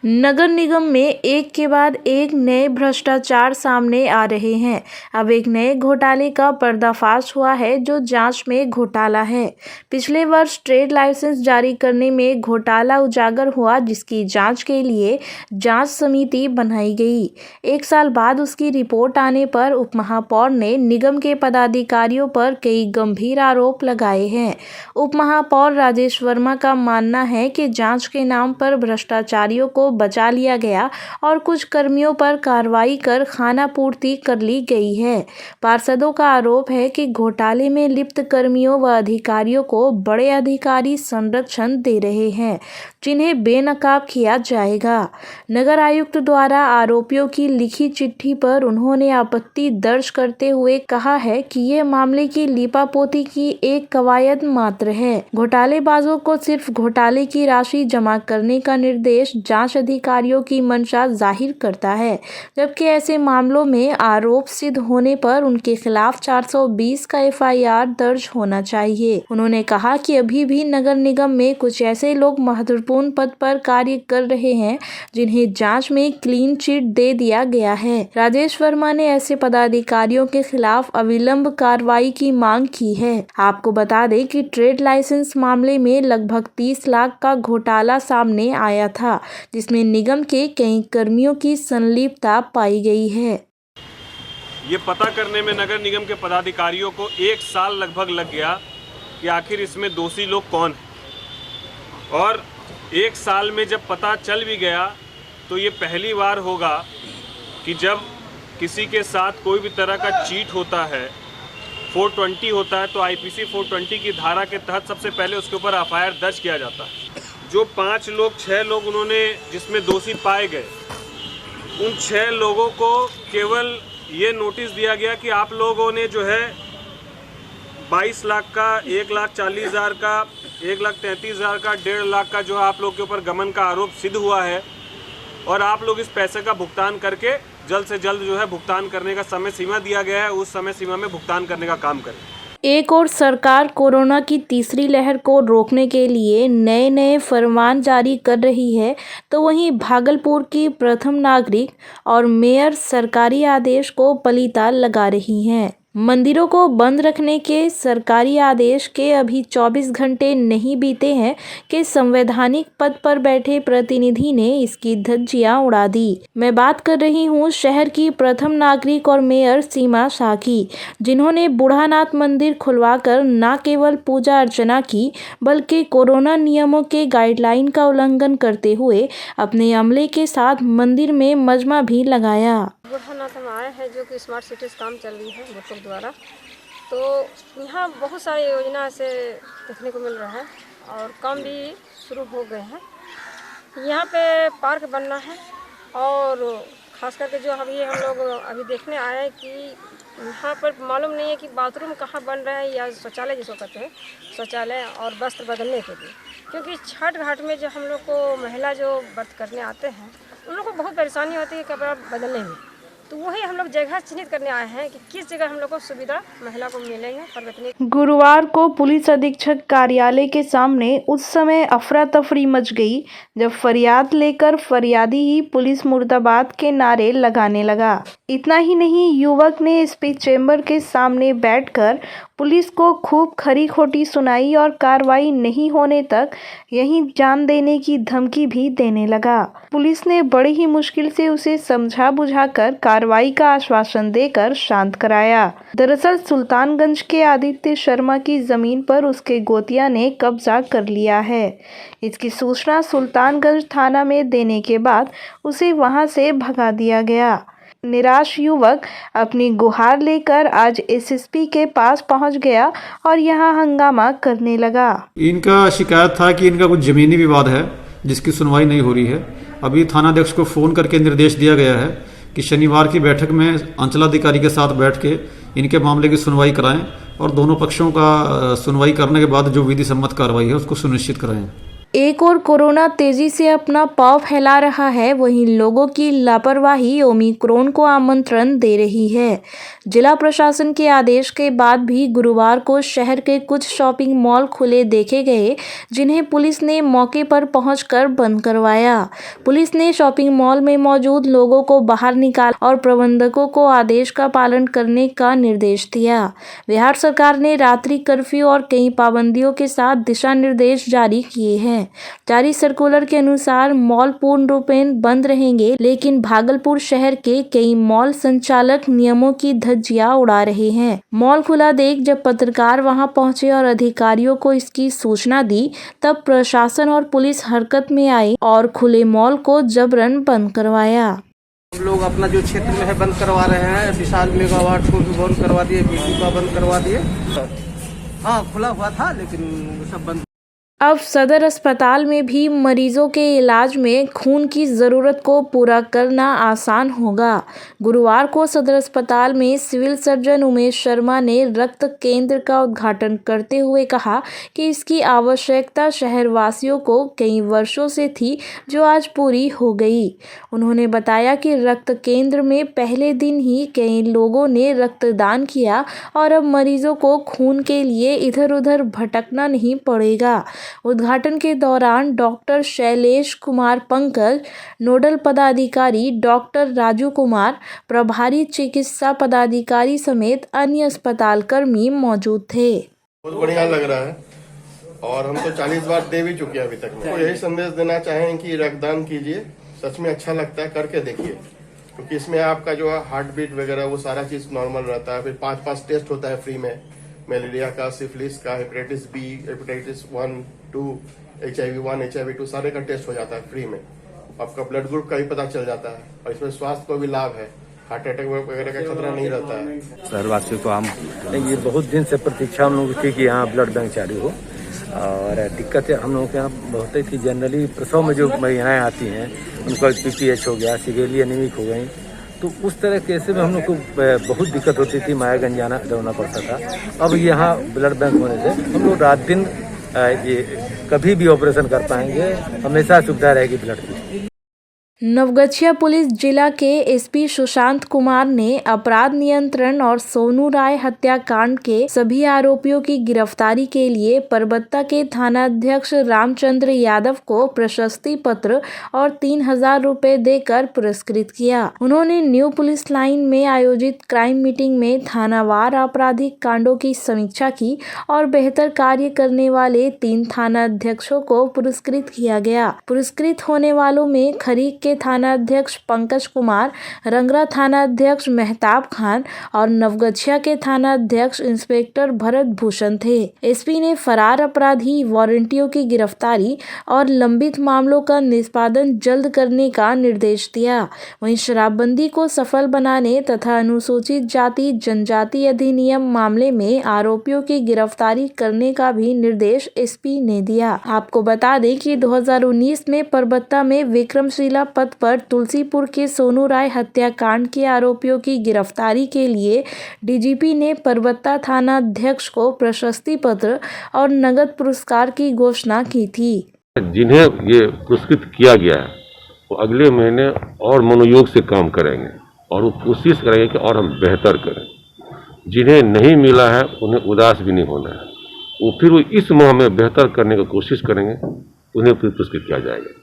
नगर निगम में एक के बाद एक नए भ्रष्टाचार सामने आ रहे हैं। अब एक नए घोटाले का पर्दाफाश हुआ है जो जांच में घोटाला है। पिछले वर्ष ट्रेड लाइसेंस जारी करने में घोटाला उजागर हुआ, जिसकी जांच के लिए जांच समिति बनाई गई। एक साल बाद उसकी रिपोर्ट आने पर उपमहापौर ने निगम के पदाधिकारियों पर कई गंभीर आरोप लगाए हैं। उपमहापौर राजेश वर्मा का मानना है कि जांच के नाम पर भ्रष्टाचारियों को बचा लिया गया और कुछ कर्मियों पर कार्रवाई कर खानापूर्ति कर ली गई है। पार्षदों का आरोप है कि घोटाले में लिप्त कर्मियों व अधिकारियों को बड़े अधिकारी संरक्षण दे रहे हैं, जिन्हें बेनकाब किया जाएगा। नगर आयुक्त द्वारा आरोपियों की लिखी चिट्ठी पर उन्होंने आपत्ति दर्ज करते हुए कहा है कि ये मामले की लीपापोती की एक कवायद मात्र है। घोटालेबाजों को सिर्फ घोटाले की राशि जमा करने का निर्देश जांच अधिकारियों की मंशा जाहिर करता है, जबकि ऐसे मामलों में आरोप सिद्ध होने पर उनके खिलाफ 420 का FIR दर्ज होना चाहिए। उन्होंने कहा कि अभी भी नगर निगम में कुछ ऐसे लोग महत्वपूर्ण पद पर कार्य कर रहे हैं जिन्हें जांच में क्लीन चिट दे दिया गया है। राजेश वर्मा ने ऐसे पदाधिकारियों के खिलाफ अविलंब कार्रवाई की मांग की है। आपको बता दें कि ट्रेड लाइसेंस मामले में लगभग 30 लाख का घोटाला सामने आया था, जिसमें निगम के कई कर्मियों की संलिप्तता पाई गई है। ये पता करने में नगर निगम के पदाधिकारियों को 1 साल लगभग लग गया कि आखिर इसमें दोषी लोग कौन हैं। और 1 साल में जब पता चल भी गया तो ये पहली बार होगा कि जब किसी के साथ कोई भी तरह का चीट होता है, 420 होता है, तो IPC 420 की धारा के तहत सबसे पहले उसके ऊपर FIR दर्ज किया जाता है। जो 5 लोग 6 लोग उन्होंने जिसमें दोषी पाए गए, उन 6 लोगों को केवल ये नोटिस दिया गया कि आप लोगों ने जो है 22 लाख का, 1,40,000 का, 1,33,000 का, 1.5 लाख का जो आप लोग के ऊपर गमन का आरोप सिद्ध हुआ है और आप लोग इस पैसे का भुगतान करके जल्द से जल्द जो है भुगतान करने का समय सीमा दिया गया है, उस समय सीमा में भुगतान करने का काम करें। एक और सरकार कोरोना की तीसरी लहर को रोकने के लिए नए नए फरमान जारी कर रही है, तो वहीं भागलपुर की प्रथम नागरिक और मेयर सरकारी आदेश को पलीता लगा रही हैं। मंदिरों को बंद रखने के सरकारी आदेश के अभी 24 घंटे नहीं बीते हैं कि संवैधानिक पद पर बैठे प्रतिनिधि ने इसकी धज्जियां उड़ा दी। मैं बात कर रही हूं शहर की प्रथम नागरिक और मेयर सीमा शाह की, जिन्होंने बूढ़ानाथ मंदिर खुलवाकर न केवल पूजा अर्चना की, बल्कि कोरोना नियमों के गाइडलाइन का उल्लंघन करते हुए अपने अमले के साथ मंदिर में मजमा भी लगाया। बूढ़ानाथ में आए हैं जो कि स्मार्ट सिटीज़ काम चल रही है गुरुकुल द्वारा, तो यहाँ बहुत सारी योजना ऐसे देखने को मिल रहा है और काम भी शुरू हो गए हैं। यहाँ पे पार्क बनना है और ख़ास करके जो अभी हम लोग अभी देखने आए हैं कि यहाँ पर मालूम नहीं है कि बाथरूम कहाँ बन रहा है या शौचालय जिसको कहते हैं, शौचालय और वस्त्र बदलने के लिए, क्योंकि छठ घाट में जो हम लोग को महिला जो व्रत करने आते हैं उन लोग को बहुत परेशानी होती है कपड़ा बदलने में। तो वही हम लोग जगह चिन्हित करने आए हैं कि किस जगह हम लोग को सुविधा महिला को मिलेंगे परिवर्तन। गुरुवार को पुलिस अधीक्षक कार्यालय के सामने उस समय अफरा तफरी मच गई जब फरियाद लेकर फरियादी ही पुलिस मुर्दाबाद के नारे लगाने लगा। इतना ही नहीं, युवक ने स्पीच चेंबर के सामने बैठकर पुलिस को खूब खरी खोटी सुनाई और कार्रवाई नहीं होने तक यहीं जान देने की धमकी भी देने लगा। पुलिस ने बड़ी ही मुश्किल से उसे समझा बुझाकर कार्रवाई का आश्वासन देकर शांत कराया। दरअसल सुल्तानगंज के आदित्य शर्मा की जमीन पर उसके गोतिया ने कब्जा कर लिया है। इसकी सूचना सुल्तानगंज थाना में देने के बाद उसे वहां से भगा दिया गया। निराश युवक अपनी गुहार लेकर आज SSP के पास पहुंच गया और यहां हंगामा करने लगा। इनका शिकायत था कि इनका कुछ जमीनी विवाद है जिसकी सुनवाई नहीं हो रही है। अभी थानाध्यक्ष को फोन करके निर्देश दिया गया है कि शनिवार की बैठक में अंचलाधिकारी के साथ बैठ के इनके मामले की सुनवाई कराएं और दोनों पक्षों का सुनवाई करने के बाद जो विधि सम्मत कार्रवाई है उसको सुनिश्चित कराएं। एक और कोरोना तेजी से अपना पांव फैला रहा है, वहीं लोगों की लापरवाही ओमिक्रॉन को आमंत्रण दे रही है। जिला प्रशासन के आदेश के बाद भी गुरुवार को शहर के कुछ शॉपिंग मॉल खुले देखे गए, जिन्हें पुलिस ने मौके पर पहुंचकर बंद करवाया। पुलिस ने शॉपिंग मॉल में मौजूद लोगों को बाहर निकाला और प्रबंधकों को आदेश का पालन करने का निर्देश दिया। बिहार सरकार ने रात्रि कर्फ्यू और कई पाबंदियों के साथ दिशा निर्देश जारी किए हैं। जारी सर्कुलर के अनुसार मॉल पूर्ण रूपेण बंद रहेंगे, लेकिन भागलपुर शहर के कई मॉल संचालक नियमों की धज्जियां उड़ा रहे हैं। मॉल खुला देख जब पत्रकार वहां पहुंचे और अधिकारियों को इसकी सूचना दी, तब प्रशासन और पुलिस हरकत में आई और खुले मॉल को जबरन बंद करवाया। हम लोग अपना जो क्षेत्र में है बंद करवा रहे हैं। विशाल मेगावाट को भी बंद करवा दिए, बीजू का बंद करवा दिए। हाँ, खुला हुआ था लेकिन सब बंद। अब सदर अस्पताल में भी मरीजों के इलाज में खून की ज़रूरत को पूरा करना आसान होगा। गुरुवार को सदर अस्पताल में सिविल सर्जन उमेश शर्मा ने रक्त केंद्र का उद्घाटन करते हुए कहा कि इसकी आवश्यकता शहरवासियों को कई वर्षों से थी, जो आज पूरी हो गई। उन्होंने बताया कि रक्त केंद्र में पहले दिन ही कई लोगों ने रक्तदान किया और अब मरीजों को खून के लिए इधर उधर भटकना नहीं पड़ेगा। उद्घाटन के दौरान डॉक्टर शैलेश कुमार पंकज, नोडल पदाधिकारी डॉक्टर राजू कुमार, प्रभारी चिकित्सा पदाधिकारी समेत अन्य अस्पताल कर्मी मौजूद थे। बहुत बढ़िया लग रहा है और हम तो 40 बार दे भी चुके हैं अभी तक में। तो यही संदेश देना चाहें कि रक्तदान कीजिए, सच में अच्छा लगता है, करके देखिए, क्योंकि इसमें आपका जो हार्ट बीट वगैरह वो सारा चीज नॉर्मल रहता है। फिर 5 टेस्ट होता है फ्री में, मलेरिया का, सिफिलिस का, hepatitis B, hepatitis 1, 2, HIV 1, HIV 2 सारे का टेस्ट हो जाता है फ्री में। आपका ब्लड ग्रुप का भी पता चल जाता है और इसमें स्वास्थ्य को भी लाभ है, हार्ट अटैक वगैरह का खतरा नहीं रहता है। शहरवासियों को हम ये बहुत दिन से प्रतीक्षा हम लोग थी कि यहाँ ब्लड बैंक चालू हो, और दिक्कत हम लोगों के यहाँ बहुत ही थी। जनरली प्रसव में जो महिलाएं आती हैं उनका PPH हो गया, सीवियरली एनीमिक हो गई, तो उस तरह के ऐसे में हम लोग को बहुत दिक्कत होती थी, मायागंज जाना पड़ता था। अब यहाँ ब्लड बैंक होने से हम लोग रात दिन ये कभी भी ऑपरेशन कर पाएंगे, हमेशा सुविधा रहेगी ब्लड की। नवगछिया पुलिस जिला के SP सुशांत कुमार ने अपराध नियंत्रण और सोनू राय हत्याकांड के सभी आरोपियों की गिरफ्तारी के लिए परबत्ता के थानाध्यक्ष रामचंद्र यादव को प्रशस्ति पत्र और 3000 रुपए देकर पुरस्कृत किया। उन्होंने न्यू पुलिस लाइन में आयोजित क्राइम मीटिंग में थानावार आपराधिक कांडों की समीक्षा की और बेहतर कार्य करने वाले 3 थानाध्यक्षों को पुरस्कृत किया गया। पुरस्कृत होने वालों में खरीक के थानाध्यक्ष पंकज कुमार, रंगरा थानाध्यक्ष मेहताब खान और नवगछिया के थानाध्यक्ष इंस्पेक्टर भरत भूषण थे। SP ने फरार अपराधी वारंटियों की गिरफ्तारी और लंबित मामलों का निष्पादन जल्द करने का निर्देश दिया। वहीं शराबबंदी को सफल बनाने तथा अनुसूचित जाति जनजाति अधिनियम मामले में आरोपियों की गिरफ्तारी करने का भी निर्देश SP ने दिया। आपको बता दें कि 2019 में परबत्ता में विक्रमशिला पथ पर तुलसीपुर के सोनू राय हत्याकांड के आरोपियों की गिरफ्तारी के लिए DGP ने परबत्ता थानाध्यक्ष को प्रशस्ति पत्र और नगद पुरस्कार की घोषणा की थी। जिन्हें ये पुरस्कृत किया गया है वो अगले महीने और मनोयोग से काम करेंगे और वो कोशिश करेंगे कि और हम बेहतर करें। जिन्हें नहीं मिला है उन्हें उदास भी नहीं होना है, वो फिर वो इस माह में बेहतर करने की कोशिश करेंगे, उन्हें फिर पुरस्कृत किया जाएगा।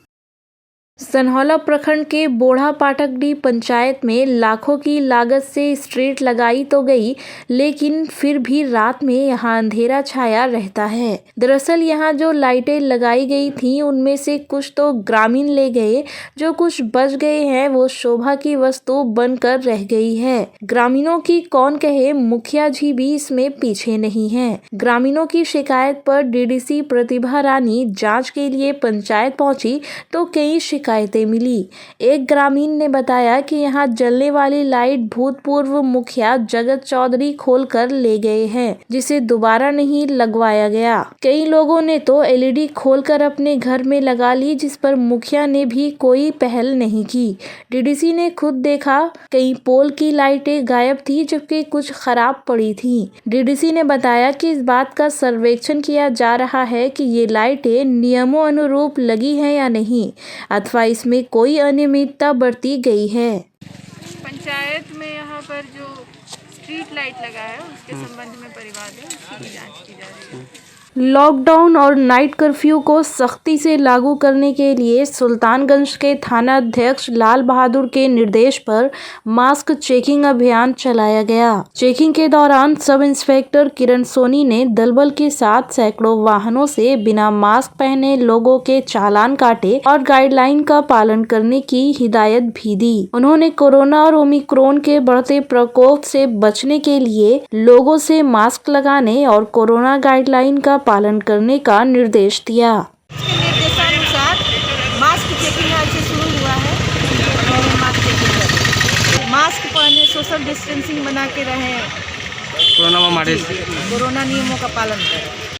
सनहौला प्रखंड के बोढ़ा पाठकडी पंचायत में लाखों की लागत से स्ट्रीट लगाई तो गई, लेकिन फिर भी रात में यहां अंधेरा छाया रहता है। दरअसल यहां जो लाइटें लगाई गई थीं उनमें से कुछ तो ग्रामीण ले गए, जो कुछ बच गए हैं वो शोभा की वस्तु बनकर रह गई है। ग्रामीणों की कौन कहे, मुखिया जी भी इसमें पीछे नहीं है। ग्रामीणों की शिकायत पर DDC प्रतिभा रानी जाँच के लिए पंचायत पहुंची तो कई शिकायतें मिली। एक ग्रामीण ने बताया कि यहां जलने वाली लाइट भूतपूर्व मुखिया जगत चौधरी खोलकर ले गए हैं, जिसे दोबारा नहीं लगवाया गया। कई लोगों ने तो एलईडी खोलकर अपने घर में लगा ली, जिस पर मुखिया ने भी कोई पहल नहीं की। डीडीसी ने खुद देखा, कई पोल की लाइटें गायब थी जबकि कुछ खराब पड़ी थी। डीडीसी ने बताया कि इस बात का सर्वेक्षण किया जा रहा है कि ये लाइटें नियमों अनुरूप लगी हैं या नहीं, अथवा इसमें कोई अनियमितता बरती गई है। पंचायत में यहाँ पर जो स्ट्रीट लाइट लगा है उसके संबंध में परिवाद है, उसकी जांच की जा रही है। लॉकडाउन और नाइट कर्फ्यू को सख्ती से लागू करने के लिए सुल्तानगंज के थाना अध्यक्ष लाल बहादुर के निर्देश पर मास्क चेकिंग अभियान चलाया गया। चेकिंग के दौरान सब इंस्पेक्टर किरण सोनी ने दलबल के साथ सैकड़ों वाहनों से बिना मास्क पहने लोगों के चालान काटे और गाइडलाइन का पालन करने की हिदायत भी दी। उन्होंने कोरोना और ओमिक्रॉन के बढ़ते प्रकोप से बचने के लिए लोगों से मास्क लगाने और कोरोना गाइडलाइन का पालन करने का निर्देश दिया। इसके निर्देशानुसार मास्क चेकिंग आज से शुरू हुआ है। मास्क चेकिंग करें, मास्क पहने, सोशल डिस्टेंसिंग बना के रहें, कोरोना नियमों का पालन करें।